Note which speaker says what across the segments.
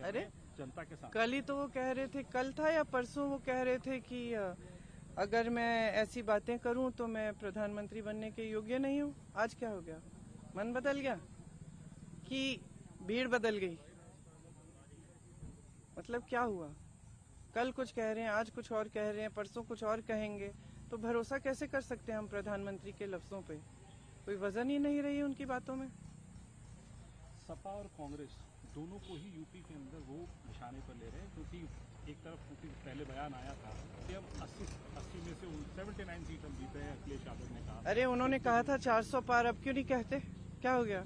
Speaker 1: अरे
Speaker 2: जनता के साथ।
Speaker 1: कल ही तो वो कह रहे थे, कल था या परसों वो कह रहे थे कि अगर मैं ऐसी बातें करूं तो मैं प्रधानमंत्री बनने के योग्य नहीं हूं। आज क्या हो गया? मन बदल गया कि भीड़ बदल गई? मतलब क्या हुआ? कल कुछ कह रहे हैं, आज कुछ और कह रहे हैं, परसों कुछ और कहेंगे, तो भरोसा कैसे कर सकते हैं हम प्रधानमंत्री के लफ्जों पे? कोई वजन ही नहीं रही उनकी बातों में।
Speaker 2: सपा और कांग्रेस दोनों को ही यूपी के अंदर वो निशाने पर ले रहे हैं, क्योंकि एक तरफ क्योंकि पहले बयान आया था कि हम 80 में से 79 सीट हम जीते हैं, अखिलेश यादव ने कहा।
Speaker 1: अरे उन्होंने कहा था 400 पार, अब क्यों नहीं कहते? क्या हो गया?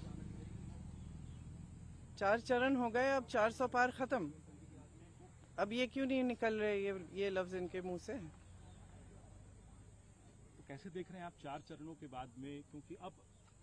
Speaker 1: 4 चरण हो गए, अब 400 पार खत्म। अब ये क्यों नहीं निकल रहे ये लफ्ज इनके मुंह से?
Speaker 2: तो कैसे देख रहे हैं आप 4 चरणों के बाद में, क्योंकि अब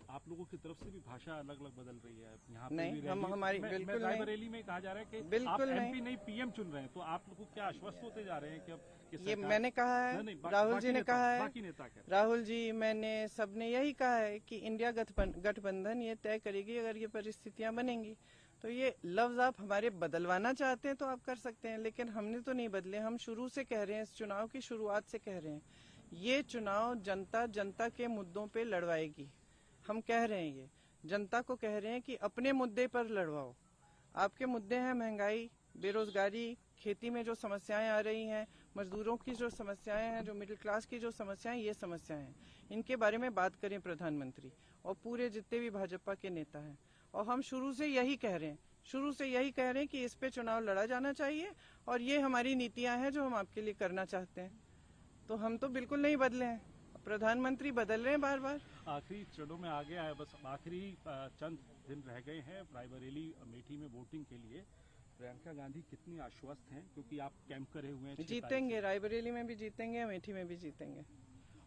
Speaker 2: आप लोगों की तरफ से भी भाषा अलग अलग बदल रही है। यहाँ पे
Speaker 1: नहीं,
Speaker 2: भी
Speaker 1: हम हमारी बिल्कुल नहीं,
Speaker 2: रैली में कहा जा रहा है कि
Speaker 1: बिल्कुल
Speaker 2: आप एमपी नहीं पीएम चुन रहे हैं, तो आप लोग को क्या आश्वस्त होते जा रहे हैं कि अब
Speaker 1: ये मैंने कहा है, राहुल जी ने कहा है,
Speaker 2: बाकी नेता
Speaker 1: राहुल जी, मैंने, सबने यही कहा है कि इंडिया गठबंधन ये तय करेगी अगर ये परिस्थितियां बनेंगी। तो ये लफ्ज आप हमारे बदलवाना चाहते हैं तो आप कर सकते हैं, लेकिन हमने तो नहीं बदले। हम शुरू से कह रहे हैं, इस चुनाव की शुरुआत से कह रहे हैं, ये चुनाव जनता के मुद्दों पे लड़वाएगी। हम कह रहे हैं, ये जनता को कह रहे हैं कि अपने मुद्दे पर लड़वाओ। आपके मुद्दे हैं महंगाई, बेरोजगारी, खेती में जो समस्याएं आ रही हैं, मजदूरों की जो समस्याएं हैं, जो मिडिल क्लास की जो समस्याएं, ये समस्याएं हैं, इनके बारे में बात करें प्रधानमंत्री और पूरे जितने भी भाजपा के नेता हैं। और हम शुरू से यही कह रहे हैं, कि इस पे चुनाव लड़ा जाना चाहिए और ये हमारी नीतियां हैं जो हम आपके लिए करना चाहते हैं। तो हम तो बिल्कुल नहीं बदले हैं, प्रधानमंत्री बदल रहे हैं बार बार।
Speaker 2: आखिरी चरणों में आ गया है, बस आखिरी चंद दिन रह गए हैं रायबरेली अमेठी में वोटिंग के लिए। प्रियंका गांधी कितनी आश्वस्त हैं, क्योंकि आप कैंप करे हुए हैं?
Speaker 1: जीतेंगे, रायबरेली में भी जीतेंगे, अमेठी में भी जीतेंगे।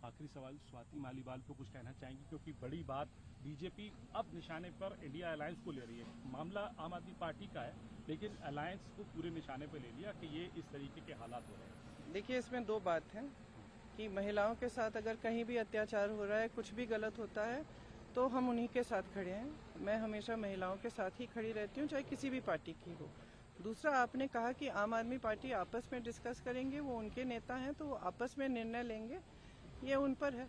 Speaker 2: आखिरी सवाल, स्वाति मालीवाल को कुछ कहना चाहेंगे, क्योंकि बड़ी बात बीजेपी अब निशाने पर इंडिया अलायंस को ले रही है। मामला आम आदमी पार्टी का है, लेकिन अलायंस को पूरे निशाने पर ले लिया कि ये इस तरीके के हालात हो रहे हैं।
Speaker 1: देखिए, इसमें दो बात है कि महिलाओं के साथ अगर कहीं भी अत्याचार हो रहा है, कुछ भी गलत होता है, तो हम उन्हीं के साथ खड़े हैं। मैं हमेशा महिलाओं के साथ ही खड़ी रहती हूँ, चाहे किसी भी पार्टी की हो। दूसरा, आपने कहा कि आम आदमी पार्टी आपस में डिस्कस करेंगे, वो उनके नेता हैं तो वो आपस में निर्णय लेंगे, ये उन पर है।